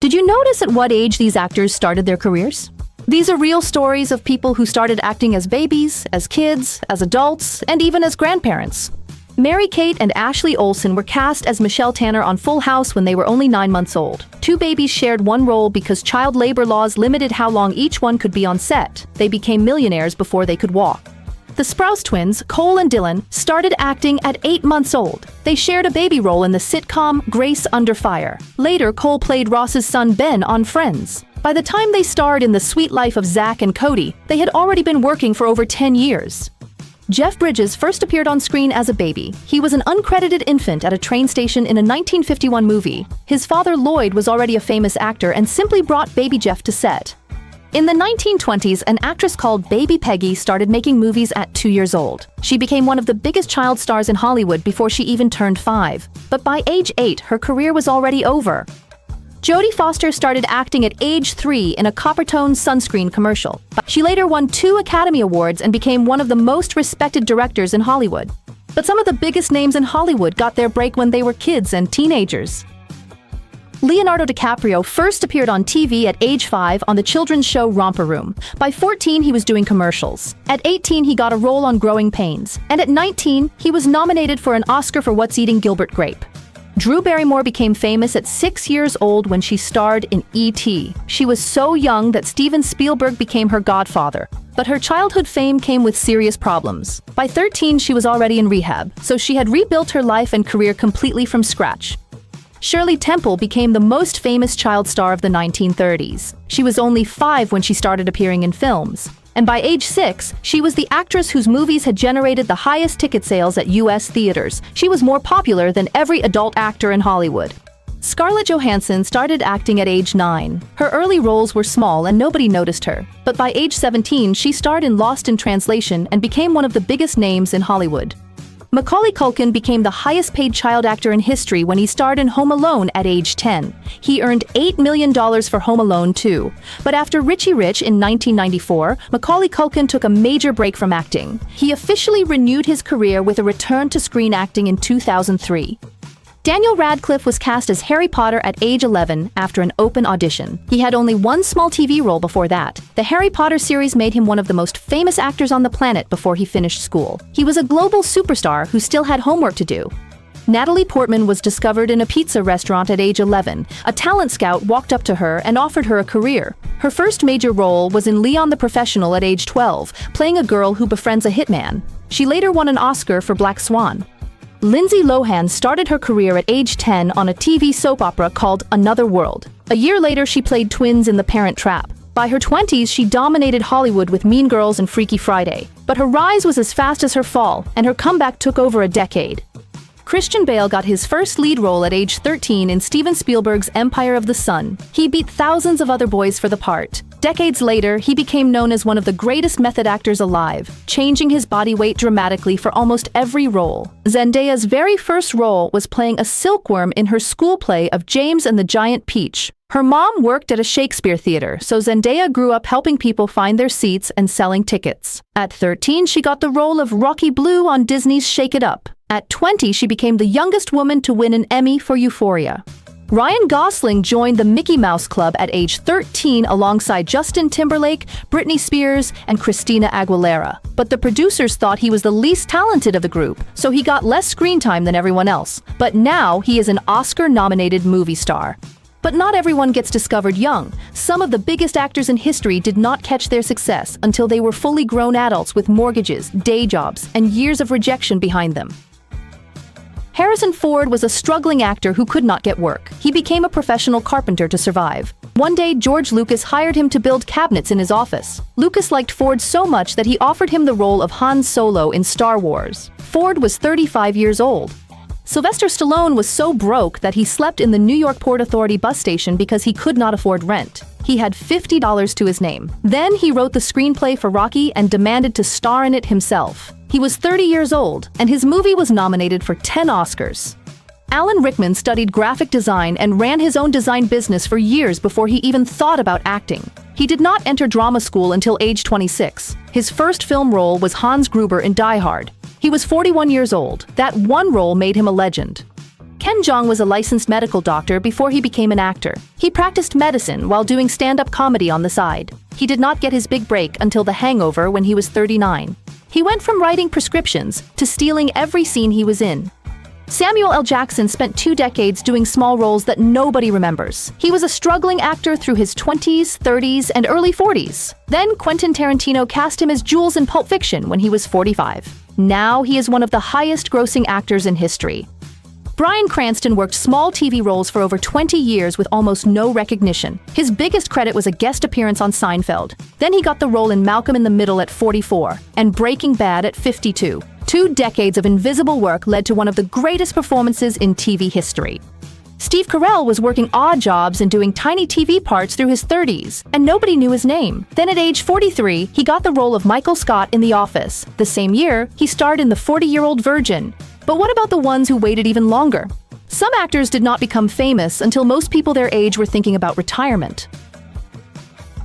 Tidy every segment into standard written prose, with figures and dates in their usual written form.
Did you notice at what age these actors started their careers? These are real stories of people who started acting as babies, as kids, as adults, and even as grandparents. Mary-Kate and Ashley Olsen were cast as Michelle Tanner on Full House when they were only 9 months old. Two babies shared one role because child labor laws limited how long each one could be on set. They became millionaires before they could walk. The Sprouse twins, Cole and Dylan, started acting at 8 months old. They shared a baby role in the sitcom Grace Under Fire. Later, Cole played Ross's son Ben on Friends. By the time they starred in The Sweet Life of Zach and Cody, they had already been working for over 10 years. Jeff Bridges first appeared on screen as a baby. He was an uncredited infant at a train station in a 1951 movie. His father Lloyd was already a famous actor and simply brought baby Jeff to set. In the 1920s, an actress called Baby Peggy started making movies at 2 years old. She became one of the biggest child stars in Hollywood before she even turned 5. But by age 8, her career was already over. Jodie Foster started acting at age 3 in a Coppertone sunscreen commercial. She later won 2 Academy Awards and became one of the most respected directors in Hollywood. But some of the biggest names in Hollywood got their break when they were kids and teenagers. Leonardo DiCaprio first appeared on TV at age 5 on the children's show Romper Room. By 14, he was doing commercials. At 18, he got a role on Growing Pains. And at 19, he was nominated for an Oscar for What's Eating Gilbert Grape. Drew Barrymore became famous at 6 years old when she starred in E.T. She was so young that Steven Spielberg became her godfather. But her childhood fame came with serious problems. By 13, she was already in rehab, so she had rebuilt her life and career completely from scratch. Shirley Temple became the most famous child star of the 1930s. She was only 5 when she started appearing in films. And by age 6, she was the actress whose movies had generated the highest ticket sales at U.S. theaters. She was more popular than every adult actor in Hollywood. Scarlett Johansson started acting at age 9. Her early roles were small and nobody noticed her. But by age 17, she starred in Lost in Translation and became one of the biggest names in Hollywood. Macaulay Culkin became the highest-paid child actor in history when he starred in Home Alone at age 10. He earned $8 million for Home Alone 2. But after Richie Rich in 1994, Macaulay Culkin took a major break from acting. He officially renewed his career with a return to screen acting in 2003. Daniel Radcliffe was cast as Harry Potter at age 11 after an open audition. He had only one small TV role before that. The Harry Potter series made him one of the most famous actors on the planet before he finished school. He was a global superstar who still had homework to do. Natalie Portman was discovered in a pizza restaurant at age 11. A talent scout walked up to her and offered her a career. Her first major role was in Leon the Professional at age 12, playing a girl who befriends a hitman. She later won an Oscar for Black Swan. Lindsay Lohan started her career at age 10 on a TV soap opera called Another World. A year later, she played twins in The Parent Trap. By her 20s, she dominated Hollywood with Mean Girls and Freaky Friday. But her rise was as fast as her fall, and her comeback took over a decade. Christian Bale got his first lead role at age 13 in Steven Spielberg's Empire of the Sun. He beat thousands of other boys for the part. Decades later, he became known as one of the greatest method actors alive, changing his body weight dramatically for almost every role. Zendaya's very first role was playing a silkworm in her school play of James and the Giant Peach. Her mom worked at a Shakespeare theater, so Zendaya grew up helping people find their seats and selling tickets. At 13, she got the role of Rocky Blue on Disney's Shake It Up. At 20, she became the youngest woman to win an Emmy for Euphoria. Ryan Gosling joined the Mickey Mouse Club at age 13 alongside Justin Timberlake, Britney Spears, and Christina Aguilera. But the producers thought he was the least talented of the group, so he got less screen time than everyone else. But now he is an Oscar-nominated movie star. But not everyone gets discovered young. Some of the biggest actors in history did not catch their success until they were fully grown adults with mortgages, day jobs, and years of rejection behind them. Harrison Ford was a struggling actor who could not get work. He became a professional carpenter to survive. One day, George Lucas hired him to build cabinets in his office. Lucas liked Ford so much that he offered him the role of Han Solo in Star Wars. Ford was 35 years old. Sylvester Stallone was so broke that he slept in the New York Port Authority bus station because he could not afford rent. He had $50 to his name. Then he wrote the screenplay for Rocky and demanded to star in it himself. He was 30 years old, and his movie was nominated for 10 Oscars. Alan Rickman studied graphic design and ran his own design business for years before he even thought about acting. He did not enter drama school until age 26. His first film role was Hans Gruber in Die Hard. He was 41 years old. That one role made him a legend. Ken Jeong was a licensed medical doctor before he became an actor. He practiced medicine while doing stand-up comedy on the side. He did not get his big break until The Hangover when he was 39. He went from writing prescriptions to stealing every scene he was in. Samuel L. Jackson spent 2 decades doing small roles that nobody remembers. He was a struggling actor through his 20s, 30s, and early 40s. Then Quentin Tarantino cast him as Jules in Pulp Fiction when he was 45. Now he is one of the highest-grossing actors in history. Bryan Cranston worked small TV roles for over 20 years with almost no recognition. His biggest credit was a guest appearance on Seinfeld. Then he got the role in Malcolm in the Middle at 44 and Breaking Bad at 52. 2 decades of invisible work led to one of the greatest performances in TV history. Steve Carell was working odd jobs and doing tiny TV parts through his 30s, and nobody knew his name. Then at age 43, he got the role of Michael Scott in The Office. The same year, he starred in The 40-Year-Old Virgin. But what about the ones who waited even longer? Some actors did not become famous until most people their age were thinking about retirement.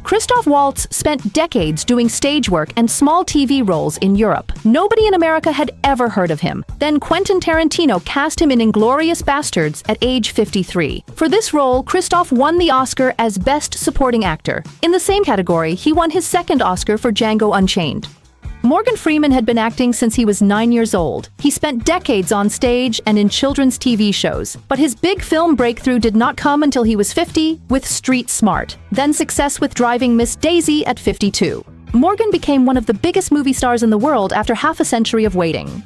Christoph Waltz spent decades doing stage work and small TV roles in Europe. Nobody in America had ever heard of him. Then Quentin Tarantino cast him in *Inglourious Basterds* at age 53. For this role, Christoph won the Oscar as Best Supporting Actor. In the same category, he won his 2nd Oscar for Django Unchained. Morgan Freeman had been acting since he was 9 years old. He spent decades on stage and in children's TV shows. But his big film breakthrough did not come until he was 50 with Street Smart, then success with Driving Miss Daisy at 52. Morgan became one of the biggest movie stars in the world after half a century of waiting.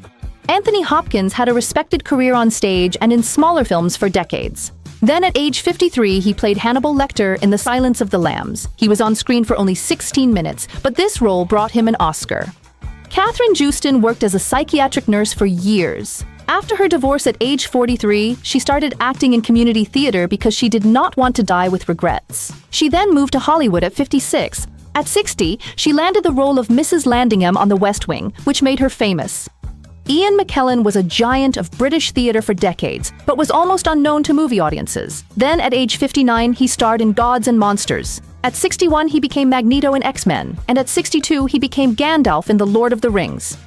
Anthony Hopkins had a respected career on stage and in smaller films for decades. Then at age 53, he played Hannibal Lecter in The Silence of the Lambs. He was on screen for only 16 minutes, but this role brought him an Oscar. Katherine Joosten worked as a psychiatric nurse for years. After her divorce at age 43, she started acting in community theater because she did not want to die with regrets. She then moved to Hollywood at 56. At 60, she landed the role of Mrs. Landingham on The West Wing, which made her famous. Ian McKellen was a giant of British theater for decades, but was almost unknown to movie audiences. Then, at age 59, he starred in Gods and Monsters. At 61, he became Magneto in X-Men, and at 62, he became Gandalf in The Lord of the Rings.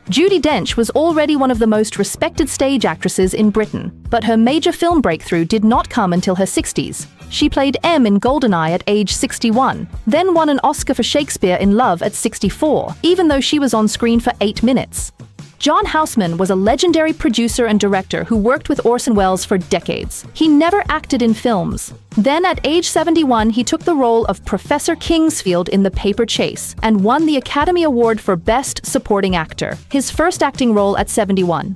Judi Dench was already one of the most respected stage actresses in Britain, but her major film breakthrough did not come until her 60s. She played M in Goldeneye at age 61, then won an Oscar for Shakespeare in Love at 64, even though she was on screen for 8 minutes. John Houseman was a legendary producer and director who worked with Orson Welles for decades. He never acted in films. Then at age 71, he took the role of Professor Kingsfield in The Paper Chase and won the Academy Award for Best Supporting Actor, his first acting role at 71.